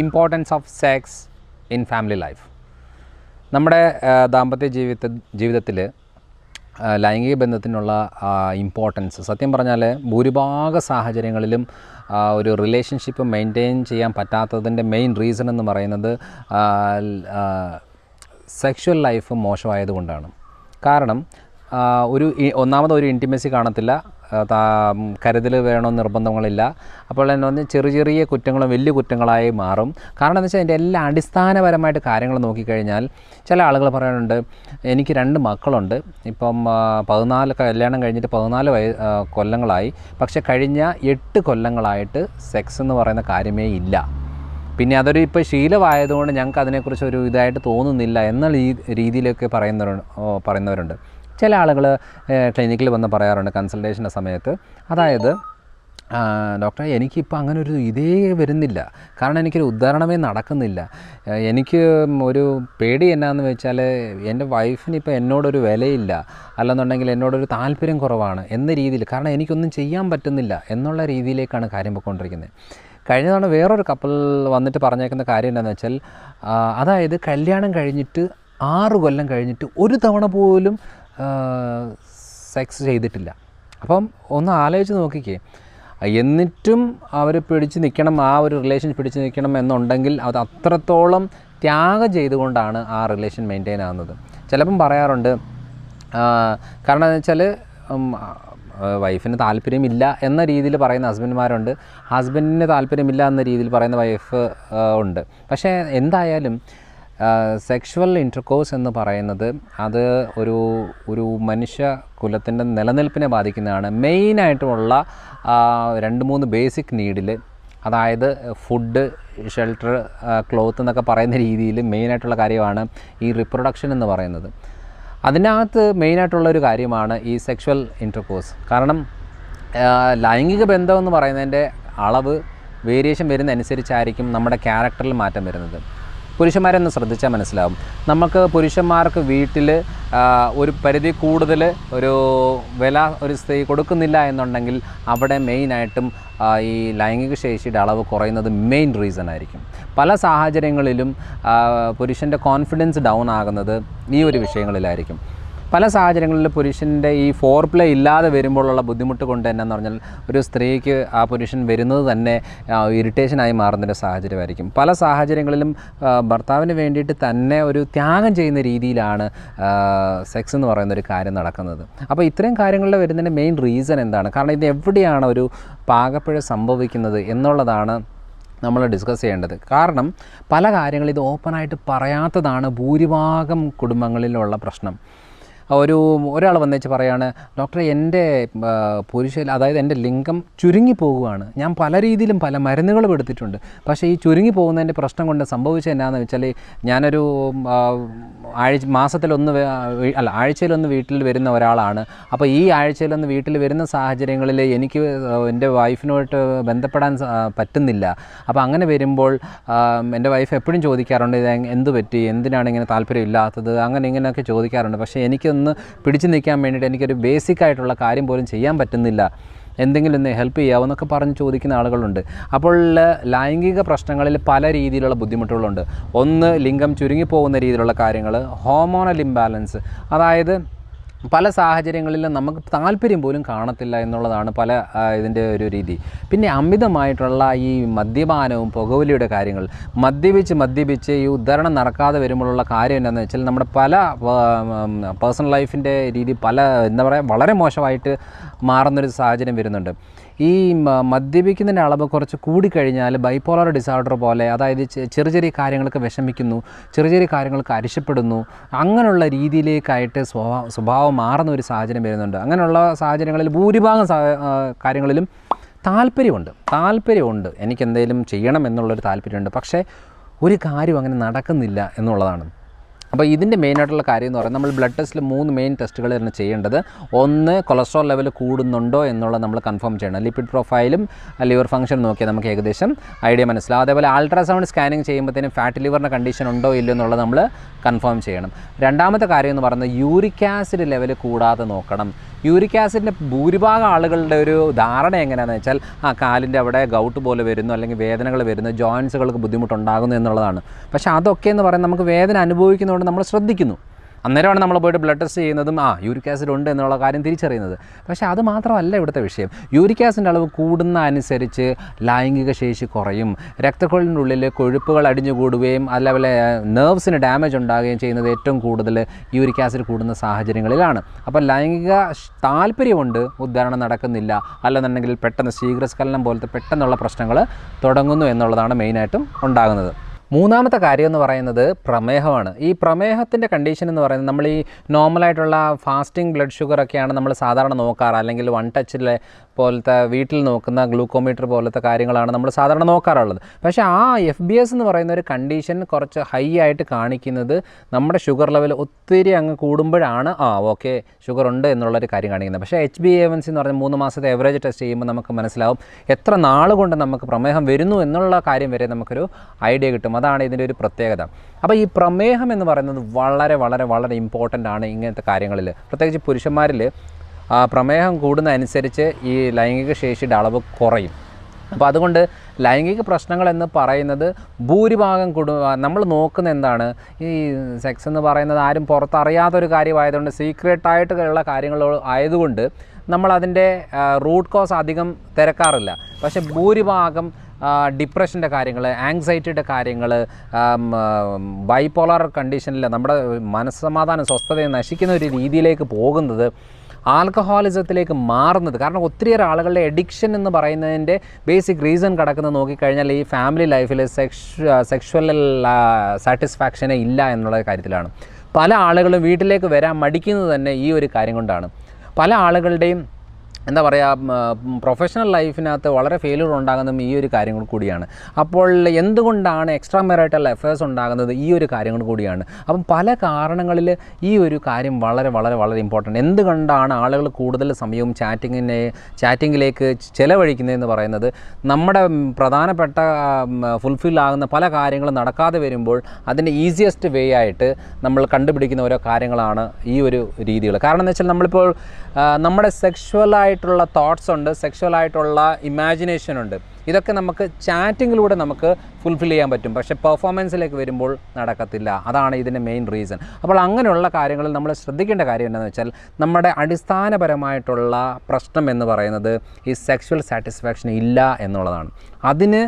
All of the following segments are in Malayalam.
Importance of sex in family life. നമ്മുടെ ദാമ്പത്യ ജീവിതത്തിൽ ലൈംഗിക ബന്ധത്തിനുള്ള ഇമ്പോർട്ടൻസ് സത്യം പറഞ്ഞാൽ ഭൂരിഭാഗ സാഹചര്യങ്ങളിലും ഒരു റിലേഷൻഷിപ്പ് മെയിൻറ്റെയിൻ ചെയ്യാൻ പറ്റാത്തതിൻ്റെ മെയിൻ റീസൺ എന്ന് പറയുന്നത് സെക്ഷുവൽ ലൈഫ് മോശമായതുകൊണ്ടാണ്. കാരണം ഒന്നാമത് ഒരു ഇൻറ്റിമസി കാണത്തില്ല, കരുതൽ വേണമെന്ന് നിർബന്ധങ്ങളില്ല. അപ്പോൾ തന്നെ ചെറിയ കുറ്റങ്ങളും വലിയ കുറ്റങ്ങളായി മാറും. കാരണം എന്ന് വെച്ചാൽ അതിൻ്റെ എല്ലാ അടിസ്ഥാനപരമായിട്ട് കാര്യങ്ങൾ നോക്കിക്കഴിഞ്ഞാൽ ചില ആളുകൾ പറയാനുണ്ട്, എനിക്ക് 2 മക്കളുണ്ട്, ഇപ്പം 14 കല്യാണം കഴിഞ്ഞിട്ട് 14 കൊല്ലങ്ങളായി, പക്ഷേ കഴിഞ്ഞ 8 കൊല്ലങ്ങളായിട്ട് സെക്സ് എന്ന് പറയുന്ന കാര്യമേ ഇല്ല. പിന്നെ അതൊരു ഇപ്പോൾ ശീലമായതുകൊണ്ട് ഞങ്ങൾക്ക് അതിനെക്കുറിച്ച് ഒരു ഇതായിട്ട് തോന്നുന്നില്ല എന്ന രീതിയിലൊക്കെ പറയുന്നവരുണ്ട്. ചില ആളുകൾ ക്ലിനിക്കിൽ വന്ന് പറയാറുണ്ട് കൺസൾട്ടേഷൻ്റെ സമയത്ത്, അതായത് ഡോക്ടറെ എനിക്കിപ്പോൾ അങ്ങനെ ഒരു ഇതേ വരുന്നില്ല, കാരണം എനിക്കൊരു ഉദ്ധാരണമേ നടക്കുന്നില്ല, എനിക്ക് ഒരു പേടി എന്നാന്ന് വെച്ചാൽ എൻ്റെ വൈഫിന് ഇപ്പോൾ എന്നോടൊരു വിലയില്ല, അല്ലെന്നുണ്ടെങ്കിൽ എന്നോടൊരു താല്പര്യം കുറവാണ് എന്ന രീതിയിൽ, കാരണം എനിക്കൊന്നും ചെയ്യാൻ പറ്റുന്നില്ല എന്നുള്ള രീതിയിലേക്കാണ് കാര്യം പോയിക്കൊണ്ടിരിക്കുന്നത്. കഴിഞ്ഞ തവണ വേറൊരു കപ്പിൾ വന്നിട്ട് പറഞ്ഞേക്കുന്ന കാര്യം എന്താണെന്ന് വെച്ചാൽ, അതായത് കല്യാണം കഴിഞ്ഞിട്ട് 6 കൊല്ലം കഴിഞ്ഞിട്ട് ഒരു തവണ പോലും സെക്സ് ചെയ്തിട്ടില്ല. അപ്പം ഒന്ന് ആലോചിച്ച് നോക്കിക്കേ, എന്നിട്ടും അവർ പിടിച്ച് നിൽക്കണം, ആ ഒരു റിലേഷൻ പിടിച്ച് നിൽക്കണം എന്നുണ്ടെങ്കിൽ അത് അത്രത്തോളം ത്യാഗം ചെയ്തുകൊണ്ടാണ് ആ റിലേഷൻ മെയിൻറ്റെയിൻ ആകുന്നത്. ചിലപ്പം പറയാറുണ്ട്, കാരണം എന്ന് വെച്ചാൽ വൈഫിന് താല്പര്യമില്ല എന്ന രീതിയിൽ പറയുന്ന ഹസ്ബൻഡ്മാരുണ്ട്, ഹസ്ബൻഡിന് താല്പര്യമില്ല എന്ന രീതിയിൽ പറയുന്ന വൈഫ് ഉണ്ട്. പക്ഷേ എന്തായാലും സെക്ഷുവൽ ഇൻ്റർകോഴ്സ് എന്ന് പറയുന്നത് അത് ഒരു മനുഷ്യ കുലത്തിൻ്റെ നിലനിൽപ്പിനെ ബാധിക്കുന്നതാണ്. മെയിനായിട്ടുള്ള 2-3 ബേസിക് നീഡിൽ, അതായത് ഫുഡ്, ഷെൽട്ടർ, ക്ലോത്ത് എന്നൊക്കെ പറയുന്ന രീതിയിൽ മെയിനായിട്ടുള്ള കാര്യമാണ് ഈ റിപ്രൊഡക്ഷൻ എന്ന് പറയുന്നത്. അതിനകത്ത് മെയിനായിട്ടുള്ളൊരു കാര്യമാണ് ഈ സെക്ഷുവൽ ഇൻ്റർകോഴ്സ്. കാരണം ലൈംഗിക ബന്ധം എന്ന് പറയുന്നതിൻ്റെ അളവ് വേരിയേഷൻ വരുന്നതനുസരിച്ചായിരിക്കും നമ്മുടെ ക്യാരക്ടറിൽ മാറ്റം വരുന്നത്. പുരുഷന്മാരെന്ന് ശ്രദ്ധിച്ചാൽ മനസ്സിലാവും, നമുക്ക് പുരുഷന്മാർക്ക് വീട്ടിൽ ഒരു പരിധി കൂടുതൽ ഒരു വില ഒരു സ്ത്രീ കൊടുക്കുന്നില്ല എന്നുണ്ടെങ്കിൽ അവിടെ മെയിനായിട്ടും ഈ ലൈംഗിക ശേഷിയുടെ അളവ് കുറയുന്നത് മെയിൻ റീസൺ ആയിരിക്കും. പല സാഹചര്യങ്ങളിലും പുരുഷൻ്റെ കോൺഫിഡൻസ് ഡൗൺ ആകുന്നത് ഈ ഒരു വിഷയങ്ങളിലായിരിക്കും. പല സാഹചര്യങ്ങളിലും പുരുഷൻ്റെ ഈ ഫോർപ്ലേ ഇല്ലാതെ വരുമ്പോഴുള്ള ബുദ്ധിമുട്ട് കൊണ്ട് എന്നാന്ന് പറഞ്ഞാൽ ഒരു സ്ത്രീക്ക് ആ പുരുഷൻ വരുന്നത് തന്നെ ഇറിറ്റേഷനായി മാറുന്നൊരു സാഹചര്യമായിരിക്കും. പല സാഹചര്യങ്ങളിലും ഭർത്താവിന് വേണ്ടിയിട്ട് തന്നെ ഒരു ത്യാഗം ചെയ്യുന്ന രീതിയിലാണ് സെക്സ് എന്ന് പറയുന്നൊരു കാര്യം നടക്കുന്നത്. അപ്പോൾ ഇത്രയും കാര്യങ്ങളിൽ വരുന്നതിൻ്റെ മെയിൻ റീസൺ എന്താണ്, കാരണം ഇത് എവിടെയാണ് ഒരു പാകപ്പിഴ സംഭവിക്കുന്നത് എന്നുള്ളതാണ് നമ്മൾ ഡിസ്കസ് ചെയ്യേണ്ടത്. കാരണം പല കാര്യങ്ങളും ഇത് ഓപ്പണായിട്ട് പറയാത്തതാണ് ഭൂരിഭാഗം കുടുംബങ്ങളിലുള്ള പ്രശ്നം. ഒരാൾ വന്നേച്ച് പറയാണ്, ഡോക്ടറെ എൻ്റെ അതായത് എൻ്റെ ലിംഗം ചുരുങ്ങി പോകുകയാണ്, ഞാൻ പല രീതിയിലും പല മരുന്നുകളും എടുത്തിട്ടുണ്ട്, പക്ഷേ ഈ ചുരുങ്ങി പോകുന്നതിൻ്റെ പ്രശ്നം കൊണ്ട് സംഭവിച്ചത് എന്നാന്ന് വെച്ചാൽ ഞാനൊരു ആഴ്ചയിലൊന്ന് വീട്ടിൽ വരുന്ന ഒരാളാണ്. അപ്പോൾ ഈ ആഴ്ചയിലൊന്ന് വീട്ടിൽ വരുന്ന സാഹചര്യങ്ങളിൽ എനിക്ക് എൻ്റെ വൈഫിനോട്ട് ബന്ധപ്പെടാൻ പറ്റുന്നില്ല. അപ്പോൾ അങ്ങനെ വരുമ്പോൾ എൻ്റെ വൈഫ് എപ്പോഴും ചോദിക്കാറുണ്ട്, ഇത് എന്ത് പറ്റി, എന്തിനാണ് ഇങ്ങനെ താല്പര്യമില്ലാത്തത്, ഇങ്ങനെയൊക്കെ ചോദിക്കാറുണ്ട്. പക്ഷേ എനിക്കൊന്ന് പിടിച്ചു നിൽക്കാൻ വേണ്ടിയിട്ട് എനിക്കൊരു ബേസിക്കായിട്ടുള്ള കാര്യം പോലും ചെയ്യാൻ പറ്റുന്നില്ല, എന്തെങ്കിലും ഒന്ന് ഹെൽപ്പ് ചെയ്യാമെന്നൊക്കെ പറഞ്ഞ് ചോദിക്കുന്ന ആളുകളുണ്ട്. അപ്പോൾ ലൈംഗിക പ്രശ്നങ്ങളിൽ പല രീതിയിലുള്ള ബുദ്ധിമുട്ടുകളുണ്ട്. ഒന്ന്, ലിംഗം ചുരുങ്ങിപ്പോകുന്ന രീതിയിലുള്ള കാര്യങ്ങൾ, ഹോർമോണൽ ഇംബാലൻസ്, അതായത് പല സാഹചര്യങ്ങളിലും നമുക്ക് താല്പര്യം പോലും കാണത്തില്ല എന്നുള്ളതാണ് പല ഇതിൻ്റെ ഒരു രീതി. പിന്നെ അമിതമായിട്ടുള്ള ഈ മദ്യപാനവും പുകവലിയുടെ കാര്യങ്ങൾ, മദ്യപിച്ച് ഈ ഉദ്ധരണം നടക്കാതെ വരുമ്പോഴുള്ള കാര്യം എന്താണെന്ന് വെച്ചാൽ നമ്മുടെ പല പേഴ്സണൽ ലൈഫിൻ്റെ രീതി വളരെ മോശമായിട്ട് മാറുന്നൊരു സാഹചര്യം വരുന്നുണ്ട്. ഈ മദ്യപിക്കുന്നതിൻ്റെ അളവ് കുറച്ച് കൂടിക്കഴിഞ്ഞാൽ ബൈപ്പോളർ ഡിസോർഡർ പോലെ, അതായത് ചെറിയ കാര്യങ്ങൾക്ക് വിഷമിക്കുന്നു, ചെറിയ കാര്യങ്ങൾക്ക് അരിശപ്പെടുന്നു, അങ്ങനെയുള്ള രീതിയിലേക്കായിട്ട് സ്വഭാവം മാറുന്ന ഒരു സാഹചര്യം വരുന്നുണ്ട്. അങ്ങനെയുള്ള സാഹചര്യങ്ങളിൽ ഭൂരിഭാഗം കാര്യങ്ങളിലും താല്പര്യമുണ്ട്, എനിക്കെന്തെങ്കിലും ചെയ്യണം എന്നുള്ളൊരു താല്പര്യമുണ്ട്, പക്ഷേ ഒരു കാര്യം അങ്ങനെ നടക്കുന്നില്ല എന്നുള്ളതാണ്. അപ്പോൾ ഇതിൻ്റെ മെയിനായിട്ടുള്ള കാര്യം എന്ന് പറയുന്നത്, നമ്മൾ ബ്ലഡ് ടെസ്റ്റിൽ 3 മെയിൻ ടെസ്റ്റുകളാണ് ചെയ്യേണ്ടത്. ഒന്ന്, കൊളസ്ട്രോൾ ലെവൽ കൂടുന്നുണ്ടോ എന്നുള്ളത് നമ്മൾ കൺഫേം ചെയ്യണം. ലിപ്പിഡ് പ്രൊഫൈലും ലിവർ ഫംഗ്ഷൻ നോക്കിയാൽ നമുക്ക് ഏകദേശം ഐഡിയ മനസ്സിലാവും. അതേപോലെ അൾട്രാസൗണ്ട് സ്കാനിങ് ചെയ്യുമ്പോഴത്തേനും ഫാറ്റ് ലിവറിൻ്റെ കണ്ടീഷൻ ഉണ്ടോ ഇല്ലയോ എന്നുള്ളത് നമ്മൾ കൺഫേം ചെയ്യണം. രണ്ടാമത്തെ കാര്യം എന്ന് പറയുന്നത് യൂറിക് ആസിഡ് ലെവൽ കൂടാതെ നോക്കണം. യൂറിക് ആസിഡിൻ്റെ ഭൂരിഭാഗം ആളുകളുടെ ഒരു ധാരണ എങ്ങനെയാണെന്ന് വെച്ചാൽ കാലിൻ്റെ അവിടെ ഗൗട്ട് പോലെ വരുന്നു, അല്ലെങ്കിൽ വേദനകൾ വരുന്നു, ജോയിൻസുകൾക്ക് ബുദ്ധിമുട്ടുണ്ടാകുന്നു എന്നുള്ളതാണ്. പക്ഷേ അതൊക്കെ എന്ന് പറയുന്നത് നമുക്ക് വേദന അനുഭവിക്കുന്നതുകൊണ്ട് നമ്മൾ ശ്രദ്ധിക്കുന്നു. അന്നേരമാണ് നമ്മൾ പോയിട്ട് ബ്ലഡ് ടെസ്റ്റ് ചെയ്യുന്നതും യൂറിക് ആസിഡ് ഉണ്ട് എന്നുള്ള കാര്യം തിരിച്ചറിയുന്നത്. പക്ഷേ അത് മാത്രമല്ല ഇവിടുത്തെ വിഷയം. യൂറിക് ആസിഡിൻ്റെ അളവ് കൂടുന്ന അനുസരിച്ച് ലൈംഗിക ശേഷി കുറയും, രക്തക്കുഴലിൻ്റെ ഉള്ളിൽ കൊഴുപ്പുകൾ അടിഞ്ഞുകൂടുകയും അതേപോലെ നെർവ്സിന് ഡാമേജ് ഉണ്ടാകുകയും ചെയ്യുന്നത് ഏറ്റവും കൂടുതൽ യൂറിക് ആസിഡ് കൂടുന്ന സാഹചര്യങ്ങളിലാണ്. അപ്പോൾ ലൈംഗിക താല്പര്യമുണ്ട്, ഉദ്ധാരണം നടക്കുന്നില്ല, അല്ലെന്നുണ്ടെങ്കിൽ പെട്ടെന്ന് ശീഘ്രസ്ഖലനം പോലത്തെ പെട്ടെന്നുള്ള പ്രശ്നങ്ങൾ തുടങ്ങുന്നു എന്നുള്ളതാണ് മെയിനായിട്ടും ഉണ്ടാകുന്നത്. മൂന്നാമത്തെ കാര്യം എന്ന് പറയുന്നത് പ്രമേഹമാണ്. ഈ പ്രമേഹത്തിൻ്റെ കണ്ടീഷൻ എന്ന് പറയുന്നത് നമ്മൾ ഈ നോർമലായിട്ടുള്ള ഫാസ്റ്റിംഗ് ബ്ലഡ് ഷുഗറൊക്കെയാണ് നമ്മൾ സാധാരണ നോക്കാറ്, അല്ലെങ്കിൽ വൺ ടച്ചിലെ പോലത്തെ വീട്ടിൽ നോക്കുന്ന ഗ്ലൂക്കോമീറ്റർ പോലത്തെ കാര്യങ്ങളാണ് നമ്മൾ സാധാരണ നോക്കാറുള്ളത്. പക്ഷേ ആ FBS എന്ന് പറയുന്ന ഒരു കണ്ടീഷൻ കുറച്ച് ഹൈ ആയിട്ട് കാണിക്കുന്നത് നമ്മുടെ ഷുഗർ ലെവൽ ഒത്തിരി അങ്ങ് കൂടുമ്പോഴാണ് ഓക്കെ ഷുഗർ ഉണ്ട് എന്നുള്ളൊരു കാര്യം കാണിക്കുന്നത്. പക്ഷേ HbA1c എന്ന് പറഞ്ഞാൽ 3 മാസത്തെ എവറേജ് ടെസ്റ്റ് ചെയ്യുമ്പോൾ നമുക്ക് മനസ്സിലാവും എത്ര നാൾ കൊണ്ട് നമുക്ക് പ്രമേഹം വരുന്നു എന്നുള്ള കാര്യം വരെ നമുക്കൊരു ഐഡിയ കിട്ടും. അതാണ് ഇതിൻ്റെ ഒരു പ്രത്യേകത. അപ്പോൾ ഈ പ്രമേഹം എന്ന് പറയുന്നത് വളരെ വളരെ വളരെ ഇമ്പോർട്ടൻ്റ് ആണ് ഇങ്ങനത്തെ കാര്യങ്ങളിൽ. പ്രത്യേകിച്ച് പുരുഷന്മാരിൽ പ്രമേഹം കൂടുന്ന അനുസരിച്ച് ഈ ലൈംഗിക ശേഷിയുടെ അളവ് കുറയും. അപ്പോൾ അതുകൊണ്ട് ലൈംഗിക പ്രശ്നങ്ങളെന്ന് പറയുന്നത് ഭൂരിഭാഗം നമ്മൾ നോക്കുന്ന എന്താണ്, ഈ സെക്സ് എന്ന് പറയുന്നത് ആരും പുറത്തറിയാത്തൊരു കാര്യമായതുകൊണ്ട്, സീക്രട്ടായിട്ടുള്ള കാര്യങ്ങൾ ആയതുകൊണ്ട് നമ്മളതിൻ്റെ റൂട്ട് കോസ് അധികം തിരക്കാറില്ല. പക്ഷേ ഭൂരിഭാഗം ഡിപ്രഷൻ്റെ കാര്യങ്ങൾ, ആങ്സൈറ്റിയുടെ കാര്യങ്ങൾ, ബൈപോളാർ കണ്ടീഷനിൽ നമ്മുടെ മനസ്സമാധാനം സ്വസ്ഥതയെ നശിക്കുന്ന ഒരു രീതിയിലേക്ക് പോകുന്നത്, ആൽക്കഹോളിസത്തിലേക്ക് മാറുന്നത്. കാരണം ഒത്തിരിയേറെ ആളുകളുടെ എഡിക്ഷൻ എന്ന് പറയുന്നതിൻ്റെ ബേസിക് റീസൺ കിടക്കുന്നത് നോക്കിക്കഴിഞ്ഞാൽ ഈ ഫാമിലി ലൈഫിൽ സെക്ഷുവൽ സാറ്റിസ്ഫാക്ഷനെ ഇല്ല എന്നുള്ള കാര്യത്തിലാണ്. പല ആളുകളും വീട്ടിലേക്ക് വരാൻ മടിക്കുന്നത് തന്നെ ഈ ഒരു കാര്യം കൊണ്ടാണ്. പല ആളുകളുടെയും എന്താ പറയുക, പ്രൊഫഷണൽ ലൈഫിനകത്ത് വളരെ ഫെയിലിയർ ഉണ്ടാകുന്നതും ഈ ഒരു കാര്യങ്ങൾ കൂടിയാണ്. അപ്പോൾ എന്തുകൊണ്ടാണ് എക്സ്ട്രാ മാരിറ്റൽ അഫയേഴ്സ് ഉണ്ടാകുന്നത്? ഈ ഒരു കാര്യങ്ങൾ കൂടിയാണ്. അപ്പം പല കാരണങ്ങളിൽ ഈ ഒരു കാര്യം വളരെ വളരെ വളരെ ഇമ്പോർട്ടൻറ്റ്. എന്തുകൊണ്ടാണ് ആളുകൾ കൂടുതൽ സമയവും ചാറ്റിങ്ങിലേക്ക് ചിലവഴിക്കുന്നതെന്ന് പറയുന്നത്, നമ്മുടെ പ്രധാനപ്പെട്ട ഫുൾഫിൽ ആകുന്ന പല കാര്യങ്ങളും നടക്കാതെ വരുമ്പോൾ അതിൻ്റെ ഈസിയസ്റ്റ് വേ ആയിട്ട് നമ്മൾ കണ്ടുപിടിക്കുന്ന ഓരോ കാര്യങ്ങളാണ് ഈ ഒരു രീതികൾ. കാരണം എന്ന് വെച്ചാൽ നമ്മളിപ്പോൾ നമ്മുടെ സെക്ഷുവലായിട്ടുള്ള തോട്ട്സ് ഉണ്ട്, സെക്ഷുവലായിട്ടുള്ള ഇമാജിനേഷൻ ഉണ്ട്. ഇതൊക്കെ നമുക്ക് ചാറ്റിങ്ങിലൂടെ നമുക്ക് ഫുൾഫിൽ ചെയ്യാൻ പറ്റും. പക്ഷേ പെർഫോമൻസിലേക്ക് വരുമ്പോൾ നടക്കത്തില്ല. അതാണ് ഇതിൻ്റെ മെയിൻ റീസൺ. അപ്പോൾ അങ്ങനെയുള്ള കാര്യങ്ങളിൽ നമ്മൾ ശ്രദ്ധിക്കേണ്ട കാര്യം എന്താണെന്ന് വെച്ചാൽ, നമ്മുടെ അടിസ്ഥാനപരമായിട്ടുള്ള പ്രശ്നം എന്ന് പറയുന്നത് ഈ സെക്ഷുവൽ സാറ്റിസ്ഫാക്ഷൻ ഇല്ല എന്നുള്ളതാണ്. അതിന്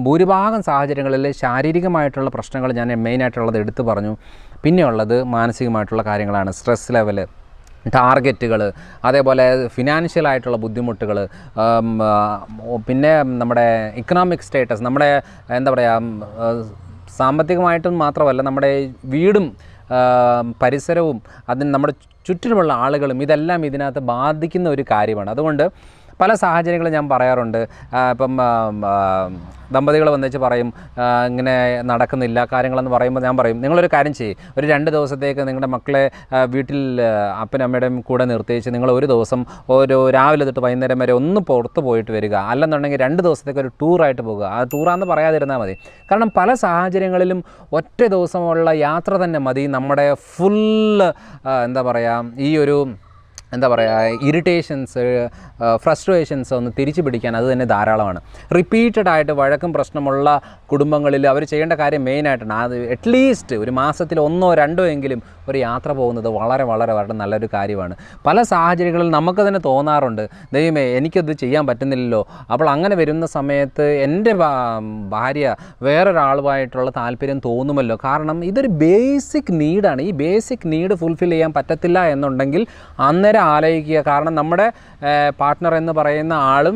ഭൂരിഭാഗം സാഹചര്യങ്ങളിൽ ശാരീരികമായിട്ടുള്ള പ്രശ്നങ്ങൾ ഞാൻ മെയിനായിട്ടുള്ളത് എടുത്തു പറഞ്ഞു. പിന്നെയുള്ളത് മാനസികമായിട്ടുള്ള കാര്യങ്ങളാണ്. സ്ട്രെസ് ലെവല്, ടാർഗറ്റുകൾ, അതേപോലെ ഫിനാൻഷ്യലായിട്ടുള്ള ബുദ്ധിമുട്ടുകൾ, പിന്നെ നമ്മുടെ ഇക്കണോമിക് സ്റ്റേറ്റസ്, നമ്മുടെ എന്താ പറയുക, സാമ്പത്തികമായിട്ടും മാത്രമല്ല നമ്മുടെ വീടും പരിസരവും അതിന് നമ്മുടെ ചുറ്റിനുമുള്ള ആളുകളും ഇതെല്ലാം ഇതിനകത്ത് ബാധിക്കുന്ന ഒരു കാര്യമാണ്. അതുകൊണ്ട് പല സാഹചര്യങ്ങളും ഞാൻ പറയാറുണ്ട്. ഇപ്പം ദമ്പതികൾ വന്നിച്ച് പറയും ഇങ്ങനെ നടക്കുന്നില്ല കാര്യങ്ങളെന്ന് പറയുമ്പോൾ ഞാൻ പറയും, നിങ്ങളൊരു കാര്യം ചെയ്യും, ഒരു 2 ദിവസത്തേക്ക് നിങ്ങളുടെ മക്കളെ വീട്ടിൽ അപ്പനും അമ്മയുടെയും കൂടെ നിർത്തിച്ച് നിങ്ങൾ ഒരു ദിവസം ഒരു രാവിലെ തൊട്ട് വൈകുന്നേരം വരെ ഒന്ന് പുറത്ത് പോയിട്ട് വരിക, അല്ലെന്നുണ്ടെങ്കിൽ 2 ദിവസത്തേക്ക് ഒരു ടൂറായിട്ട് പോകുക. ആ ടൂറാന്ന് പറയാതിരുന്നാൽ മതി. കാരണം പല സാഹചര്യങ്ങളിലും ഒറ്റ ദിവസമുള്ള യാത്ര തന്നെ മതി നമ്മുടെ ഫുള്ള് എന്താ പറയുക, ഈ ഒരു എന്താ പറയുക ഇറിറ്റേഷൻസ്, ഫ്രസ്ട്രേഷൻസ് ഒന്ന് തിരിച്ചു പിടിക്കാൻ അത് തന്നെ ധാരാളമാണ്. റിപ്പീറ്റഡായിട്ട് വഴക്കും പ്രശ്നമുള്ള കുടുംബങ്ങളിൽ അവർ ചെയ്യേണ്ട കാര്യം മെയിനായിട്ടാണ് അത് അറ്റ്ലീസ്റ്റ് ഒരു മാസത്തിൽ 1 or 2 എങ്കിലും ഒരു യാത്ര പോകുന്നത് വളരെ വളരെ വളരെ നല്ലൊരു കാര്യമാണ്. പല സാഹചര്യങ്ങളിൽ നമുക്ക് തന്നെ തോന്നാറുണ്ട്, ദൈവമേ എനിക്കത് ചെയ്യാൻ പറ്റുന്നില്ലല്ലോ. അപ്പോൾ അങ്ങനെ വരുന്ന സമയത്ത് എൻ്റെ ഭാര്യ വേറൊരാളുമായിട്ടുള്ള താല്പര്യം തോന്നുമല്ലോ. കാരണം ഇതൊരു ബേസിക് നീഡാണ്. ഈ ബേസിക് നീഡ് ഫുൾഫിൽ ചെയ്യാൻ പറ്റത്തില്ല എന്നുണ്ടെങ്കിൽ അന്നേരം ആലോചിക്കുക. കാരണം നമ്മുടെ പാർട്ട്ണർ എന്ന് പറയുന്ന ആളും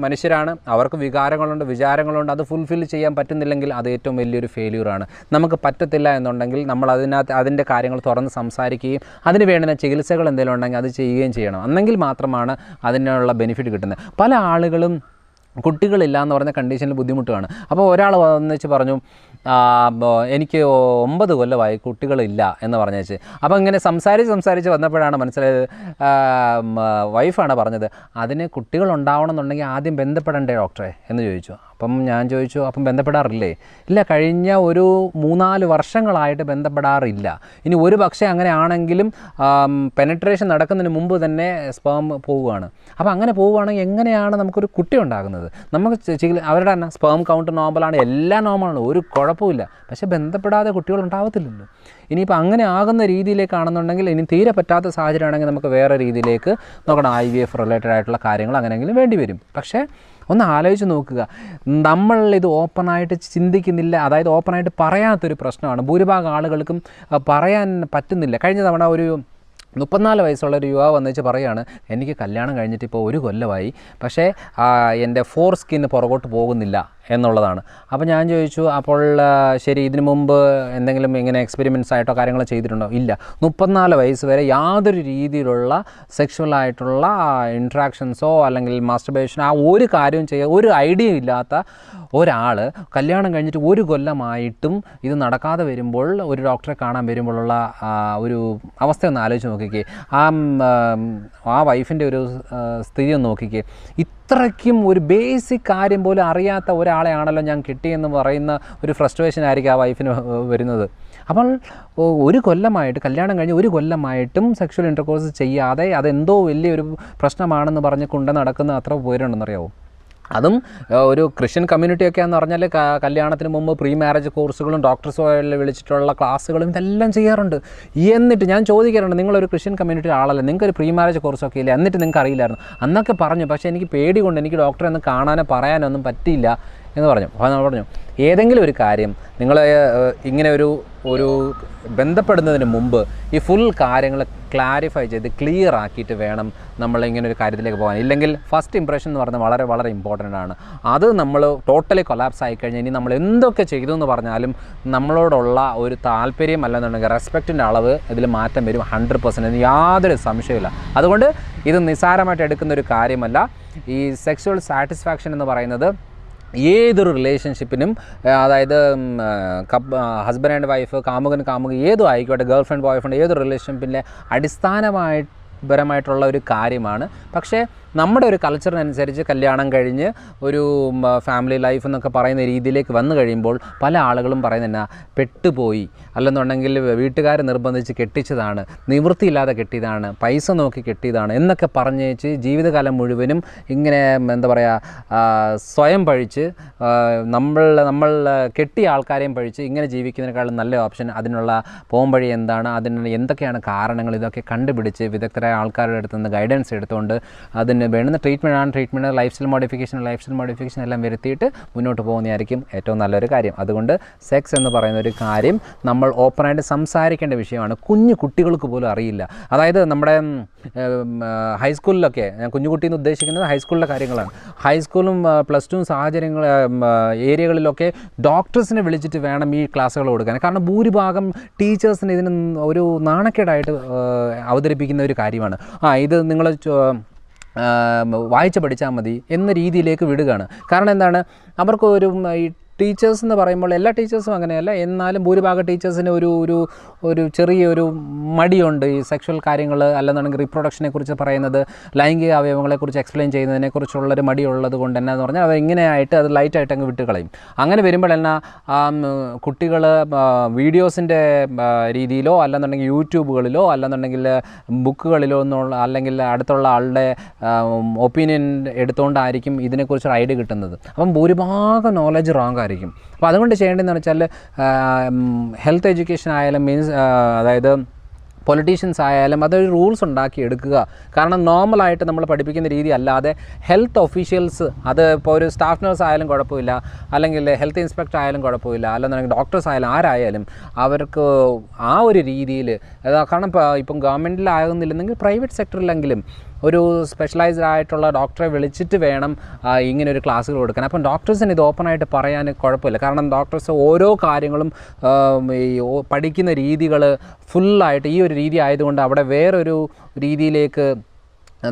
മനുഷ്യരാണ്, അവർക്ക് വികാരങ്ങളുണ്ട്, വിചാരങ്ങളുണ്ട്. അത് ഫുൾഫിൽ ചെയ്യാൻ പറ്റുന്നില്ലെങ്കിൽ അത് ഏറ്റവും വലിയൊരു ഫെയില്യൂറാണ്. നമുക്ക് പറ്റത്തില്ല എന്നുണ്ടെങ്കിൽ നമ്മൾ അതിൻ്റെ കാര്യങ്ങൾ തുറന്ന് സംസാരിക്കുകയും അതിന് വേണ്ടുന്ന ചികിത്സകൾ എന്തെങ്കിലും ഉണ്ടെങ്കിൽ അത് ചെയ്യുകയും ചെയ്യണം. അന്നെങ്കിൽ മാത്രമാണ് അതിനുള്ള ബെനിഫിറ്റ് കിട്ടുന്നത്. പല ആളുകളും കുട്ടികളില്ല എന്ന് പറഞ്ഞ കണ്ടീഷനിൽ ബുദ്ധിമുട്ടാണ്. അപ്പോൾ ഒരാൾ വന്നിച്ച് പറഞ്ഞു എനിക്ക് 9 കൊല്ലമായി കുട്ടികളില്ല എന്ന് പറഞ്ഞേച്ച്. അപ്പോൾ ഇങ്ങനെ സംസാരിച്ച് വന്നപ്പോഴാണ് മനസ്സിലായത്, വൈഫാണ് പറഞ്ഞത്, അതിന് കുട്ടികളുണ്ടാവണമെന്നുണ്ടെങ്കിൽ ആദ്യം ബന്ധപ്പെടണ്ടേ ഡോക്ടറെ എന്ന് ചോദിച്ചു. അപ്പം ഞാൻ ചോദിച്ചു, അപ്പം ബന്ധപ്പെടാറില്ലേ? ഇല്ല, കഴിഞ്ഞ ഒരു 3-4 വർഷങ്ങളായിട്ട് ബന്ധപ്പെടാറില്ല. ഇനി ഒരു പക്ഷേ അങ്ങനെ ആണെങ്കിലും പെനട്രേഷൻ നടക്കുന്നതിന് മുമ്പ് തന്നെ സ്പേം പോവുകയാണ്. അപ്പോൾ അങ്ങനെ പോവുകയാണെങ്കിൽ എങ്ങനെയാണ് നമുക്കൊരു കുട്ടി ഉണ്ടാകുന്നത്? നമുക്ക് അവരുടെ തന്നെ സ്പേം കൗണ്ട് നോർമലാണ്, എല്ലാം നോർമലാണ്, ഒരു കുഴപ്പമില്ല. പക്ഷേ ബന്ധപ്പെടാതെ കുട്ടികൾ ഉണ്ടാവത്തില്ലല്ലോ. ഇനിയിപ്പോൾ അങ്ങനെ ആകുന്ന രീതിയിലേക്കാണെന്നുണ്ടെങ്കിൽ, ഇനി തീരെ പറ്റാത്ത സാഹചര്യമാണെങ്കിൽ നമുക്ക് വേറെ രീതിയിലേക്ക് നോക്കണം. IVF റിലേറ്റഡ് ആയിട്ടുള്ള കാര്യങ്ങൾ അങ്ങനെയെങ്കിലും വേണ്ടി വരും. പക്ഷേ ഒന്ന് ആലോചിച്ച് നോക്കുക, നമ്മളിത് ഓപ്പണായിട്ട് ചിന്തിക്കുന്നില്ല. അതായത് ഓപ്പണായിട്ട് പറയാത്തൊരു പ്രശ്നമാണ്. ഭൂരിഭാഗം ആളുകൾക്കും പറയാൻ പറ്റുന്നില്ല. കഴിഞ്ഞ തവണ ഒരു 34 വയസ്സുള്ളൊരു യുവാവ് വന്നിച്ച് പറയുകയാണ്, എനിക്ക് കല്യാണം കഴിഞ്ഞിട്ട് ഇപ്പോൾ 1 കൊല്ലമായി, പക്ഷേ എൻ്റെ സ്കിൻ പുറകോട്ട് പോകുന്നില്ല എന്നുള്ളതാണ്. അപ്പോൾ ഞാൻ ചോദിച്ചു, അപ്പോൾ ശരി, ഇതിനു മുമ്പ് എന്തെങ്കിലും ഇങ്ങനെ എക്സ്പെരിമെൻറ്റ്സ് ആയിട്ടോ കാര്യങ്ങളോ ചെയ്തിട്ടുണ്ടോ? ഇല്ല. 34 വയസ്സ് വരെ യാതൊരു രീതിയിലുള്ള സെക്ഷുവലായിട്ടുള്ള ഇൻട്രാക്ഷൻസോ അല്ലെങ്കിൽ മാസ്റ്റർബേഷൻ ഒരു കാര്യവും ചെയ്യുക, ഒരു ഐഡിയ ഇല്ലാത്ത ഒരാൾ കല്യാണം കഴിഞ്ഞിട്ട് 1 കൊല്ലമായിട്ടും ഇത് നടക്കാതെ വരുമ്പോൾ, ഒരു ഡോക്ടറെ കാണാൻ വരുമ്പോഴുള്ള ഒരു അവസ്ഥ ഒന്ന് ആലോചിച്ച് നോക്കിക്കേ. ആ വൈഫിൻ്റെ ഒരു സ്ഥിതി ഒന്ന് നോക്കിക്കേ. ഇത്രയ്ക്കും ഒരു ബേസിക് കാര്യം പോലും അറിയാത്ത ഒരാളെയാണല്ലോ ഞാൻ കിട്ടിയെന്ന് പറയുന്ന ഒരു ഫ്രസ്ട്രേഷൻ ആയിരിക്കും ആ വൈഫിന് വരുന്നത്. അപ്പോൾ 1 കൊല്ലമായിട്ട്, കല്യാണം കഴിഞ്ഞ് 1 കൊല്ലമായിട്ടും സെക്ഷൽ ഇൻ്റർകോഴ്സ് ചെയ്യാതെ അതെന്തോ വലിയൊരു പ്രശ്നമാണെന്ന് പറഞ്ഞ് കൊണ്ട് നടക്കുന്ന അത്ര പേരുണ്ടെന്നറിയാമോ? അതും ഒരു ക്രിസ്ത്യൻ കമ്മ്യൂണിറ്റിയൊക്കെ എന്ന് പറഞ്ഞാൽ കല്യാണത്തിന് മുമ്പ് പ്രീ മാരേജ് കോഴ്സുകളും ഡോക്ടേഴ്സുമായി വിളിച്ചിട്ടുള്ള ക്ലാസ്സുകളും ഇതെല്ലാം ചെയ്യാറുണ്ട്. എന്നിട്ട് ഞാൻ ചോദിക്കാറുണ്ട്, നിങ്ങളൊരു ക്രിസ്ത്യൻ കമ്മ്യൂണിറ്റി ആളല്ലേ, നിങ്ങൾക്കൊരു പ്രീ മാരേജ് കോഴ്സൊക്കെ ഇല്ലേ? എന്നിട്ട് നിങ്ങൾക്ക് അറിയില്ലായിരുന്നു? അന്നൊക്കെ പറഞ്ഞു, പക്ഷേ എനിക്ക് പേടി കൊണ്ട് എനിക്ക് ഡോക്ടറെ ഒന്ന് കാണാനോ പറയാനോ ഒന്നും പറ്റിയില്ല എന്ന് പറഞ്ഞു. അപ്പോൾ നമ്മൾ പറഞ്ഞു, ഏതെങ്കിലും ഒരു കാര്യം നിങ്ങൾ ഇങ്ങനെ ഒരു ബന്ധപ്പെടുന്നതിന് മുമ്പ് ഈ ഫുൾ കാര്യങ്ങൾ ക്ലാരിഫൈ ചെയ്ത് ക്ലിയർ ആക്കിയിട്ട് വേണം നമ്മളിങ്ങനെ ഒരു കാര്യത്തിലേക്ക് പോകാൻ. ഇല്ലെങ്കിൽ ഫസ്റ്റ് ഇംപ്രഷൻ എന്ന് പറഞ്ഞാൽ വളരെ വളരെ ഇമ്പോർട്ടൻ്റ് ആണ്. അത് നമ്മൾ ടോട്ടലി കൊലാപ്സ് ആയിക്കഴിഞ്ഞാൽ ഇനി നമ്മൾ എന്തൊക്കെ ചെയ്തു എന്ന് പറഞ്ഞാലും നമ്മളോടുള്ള ഒരു താല്പര്യം അല്ലെന്നുണ്ടെങ്കിൽ റെസ്പെക്റ്റിൻ്റെ അളവ് ഇതിൽ മാറ്റം വരും 100%. യാതൊരു സംശയമില്ല. അതുകൊണ്ട് ഇത് നിസ്സാരമായിട്ട് എടുക്കുന്ന ഒരു കാര്യമല്ല. ഈ സെക്സ്വൽ സാറ്റിസ്ഫാക്ഷൻ എന്ന് പറയുന്നത് ഏതൊരു റിലേഷൻഷിപ്പിനും, അതായത് ഹസ്ബൻഡ് ആൻഡ് വൈഫ്, കാമുകൻ ഏതും ആയിക്കോട്ടെ, ഗേൾ ഫ്രണ്ട് ബോയ് ഫ്രണ്ട്, ഏതൊരു റിലേഷൻഷിപ്പിൻ്റെ അടിസ്ഥാനപരമായിട്ടുള്ള ഒരു കാര്യമാണ്. പക്ഷേ നമ്മുടെ ഒരു കൾച്ചറിനനുസരിച്ച് കല്യാണം കഴിഞ്ഞ് ഒരു ഫാമിലി ലൈഫ് എന്നൊക്കെ പറയുന്ന രീതിയിലേക്ക് വന്നു കഴിയുമ്പോൾ പല ആളുകളും പറയുന്നത് പെട്ടുപോയി, അല്ലെന്നുണ്ടെങ്കിൽ വീട്ടുകാർ നിർബന്ധിച്ച് കെട്ടിച്ചതാണ്, നിവൃത്തിയില്ലാതെ കെട്ടിയതാണ്, പൈസ നോക്കി കെട്ടിയതാണ് എന്നൊക്കെ പറഞ്ഞേച്ച് ജീവിതകാലം മുഴുവനും ഇങ്ങനെ എന്താ പറയുക, സ്വയം പഴിച്ച് നമ്മൾ കെട്ടിയ ആൾക്കാരെയും പഴിച്ച് ഇങ്ങനെ ജീവിക്കുന്നതിനേക്കാളും നല്ല ഓപ്ഷൻ അതിനുള്ള പോംവഴി എന്താണ്, അതിന് എന്തൊക്കെയാണ് കാരണങ്ങൾ, ഇതൊക്കെ കണ്ടുപിടിച്ച് വിദഗ്ധരായ ആൾക്കാരുടെ അടുത്ത് നിന്ന് ഗൈഡൻസ് എടുത്തുകൊണ്ട് അതിന് വേണ്ടുന്ന ട്രീറ്റ്മെൻറ്റ്, ലൈഫ് സ്റ്റൈൽ മോഡിഫിക്കേഷൻ എല്ലാം വരുത്തിയിട്ട് മുന്നോട്ട് പോകുന്നതായിരിക്കും ഏറ്റവും നല്ലൊരു കാര്യം. അതുകൊണ്ട് സെക്സ് എന്ന് പറയുന്ന ഒരു കാര്യം നമ്മൾ ഓപ്പണായിട്ട് സംസാരിക്കേണ്ട വിഷയമാണ്. കുഞ്ഞു കുട്ടികൾക്ക് പോലും അറിയില്ല. അതായത് നമ്മുടെ ഹൈസ്കൂളിലൊക്കെ, ഞാൻ കുഞ്ഞുകുട്ടി എന്ന് ഉദ്ദേശിക്കുന്നത് ഹൈസ്കൂളിലെ കാര്യങ്ങളാണ്. ഹൈസ്കൂളും +2 സാഹചര്യങ്ങൾ ഏരിയകളിലൊക്കെ ഡോക്ടേഴ്സിനെ വിളിച്ചിട്ട് വേണം ഈ ക്ലാസ്സുകൾ കൊടുക്കാൻ. കാരണം ഭൂരിഭാഗം ടീച്ചേഴ്സിന് ഇതിന് ഒരു നാണക്കേടായിട്ട് അവതരിപ്പിക്കുന്ന ഒരു കാര്യമാണ്. ഇത് നിങ്ങൾ വായിച്ച് പഠിച്ചാൽ മതി എന്ന രീതിയിലേക്ക് വിടുകയാണ്. കാരണം എന്താണ്, അവർക്ക് ഈ ടീച്ചേഴ്സ് എന്ന് പറയുമ്പോൾ എല്ലാ ടീച്ചേഴ്സും അങ്ങനെയല്ല, എന്നാലും ഭൂരിഭാഗം ടീച്ചേഴ്സിന് ഒരു ചെറിയൊരു മടിയുണ്ട് ഈ സെക്ഷൽ കാര്യങ്ങൾ, അല്ലെന്നുണ്ടെങ്കിൽ റീപ്രൊഡക്ഷനെ കുറിച്ച് പറയുന്നത്, ലൈംഗിക അവയവങ്ങളെക്കുറിച്ച് എക്സ്പ്ലെയിൻ ചെയ്യുന്നതിനെക്കുറിച്ചുള്ളൊരു മടിയുള്ളത് കൊണ്ട് എന്നാന്ന് പറഞ്ഞാൽ അവർ ഇങ്ങനെയായിട്ട് അത് ലൈറ്റായിട്ട് അങ്ങ് വിട്ട് കളയും. അങ്ങനെ വരുമ്പോൾ എന്നാ കുട്ടികൾ വീഡിയോസിൻ്റെ രീതിയിലോ അല്ലെന്നുണ്ടെങ്കിൽ യൂട്യൂബുകളിലോ അല്ലെന്നുണ്ടെങ്കിൽ ബുക്കുകളിലോ അല്ലെങ്കിൽ അടുത്തുള്ള ആളുടെ ഒപ്പീനിയൻ എടുത്തുകൊണ്ടായിരിക്കും ഇതിനെക്കുറിച്ചൊരു ഐഡിയ കിട്ടുന്നത്. അപ്പം ഭൂരിഭാഗം നോളജ് റോങ് ആയിരിക്കും. അപ്പോൾ അതുകൊണ്ട് ചെയ്യേണ്ടതെന്ന് വെച്ചാൽ ഹെൽത്ത് എഡ്യൂക്കേഷൻ ആയാലും അതായത് പൊളിറ്റീഷ്യൻസ് ആയാലും അതൊരു റൂൾസ് ഉണ്ടാക്കി എടുക്കുക. കാരണം നോർമലായിട്ട് നമ്മൾ പഠിപ്പിക്കുന്ന രീതി അല്ലാതെ ഹെൽത്ത് ഒഫീഷ്യൽസ്, അത് ഇപ്പോൾ ഒരു സ്റ്റാഫ് നഴ്സ് ആയാലും കുഴപ്പമില്ല, അല്ലെങ്കിൽ ഹെൽത്ത് ഇൻസ്പെക്ടർ ആയാലും കുഴപ്പമില്ല, അല്ലെന്നുണ്ടെങ്കിൽ ഡോക്ടേഴ്സ് ആയാലും ആരായാലും അവർക്ക് ആ ഒരു രീതിയിൽ, കാരണം ഇപ്പം ഗവൺമെൻറ്റിലാകുന്നില്ലെന്നെങ്കിൽ പ്രൈവറ്റ് സെക്ടറിലെങ്കിലും ഒരു സ്പെഷ്യലൈസ്ഡ് ആയിട്ടുള്ള ഡോക്ടറെ വിളിച്ചിട്ട് വേണം ഇങ്ങനെ ഒരു ക്ലാസ്സുകൾ കൊടുക്കാൻ. അപ്പം ഡോക്ടേഴ്സിന് ഇത് ഓപ്പണായിട്ട് പറയാൻ കുഴപ്പമില്ല. കാരണം ഡോക്ടേഴ്സ് ഓരോ കാര്യങ്ങളും ഈ പഠിക്കുന്ന രീതികൾ ഫുള്ളായിട്ട് ഈ ഒരു രീതി ആയതുകൊണ്ട് അവിടെ വേറൊരു രീതിയിലേക്ക്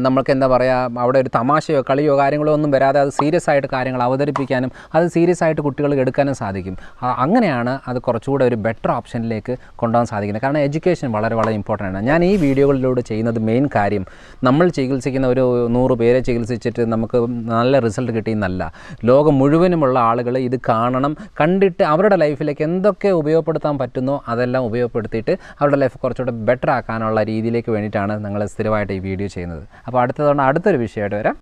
നമ്മൾക്ക് എന്താ പറയുക, അവിടെ ഒരു തമാശയോ കളിയോ കാര്യങ്ങളോ ഒന്നും വരാതെ അത് സീരിയസ് ആയിട്ട് കാര്യങ്ങൾ അവതരിപ്പിക്കാനും അത് സീരിയസ് ആയിട്ട് കുട്ടികൾ എടുക്കാനും സാധിക്കും. അങ്ങനെയാണ് അത് കുറച്ചുകൂടെ ഒരു ബെറ്റർ ഓപ്ഷനിലേക്ക് കൊണ്ടുപോകാൻ സാധിക്കുന്നത്. കാരണം എഡ്യൂക്കേഷൻ വളരെ വളരെ ഇമ്പോർട്ടൻ്റ് ആണ്. ഞാൻ ഈ വീഡിയോകളിലൂടെ ചെയ്യുന്നത് മെയിൻ കാര്യം, നമ്മൾ ചികിത്സിക്കുന്ന ഒരു 100 പേരെ ചികിത്സിച്ചിട്ട് നമുക്ക് നല്ല റിസൾട്ട് കിട്ടിയെന്നല്ല. ലോകം മുഴുവനുമുള്ള ആളുകൾ ഇത് കാണണം, കണ്ടിട്ട് അവരുടെ ലൈഫിലേക്ക് എന്തൊക്കെ ഉപയോഗപ്പെടുത്താൻ പറ്റുന്നോ അതെല്ലാം ഉപയോഗപ്പെടുത്തിയിട്ട് അവരുടെ ലൈഫ് കുറച്ചുകൂടെ ബെറ്റർ ആക്കാനുള്ള രീതിയിലേക്ക് വേണ്ടിയിട്ടാണ് ഞങ്ങൾ സ്ഥിരമായിട്ട് ഈ വീഡിയോ ചെയ്യുന്നത്. അപ്പോൾ അടുത്ത തവണ അടുത്തൊരു വിഷയമായിട്ട് വരാം.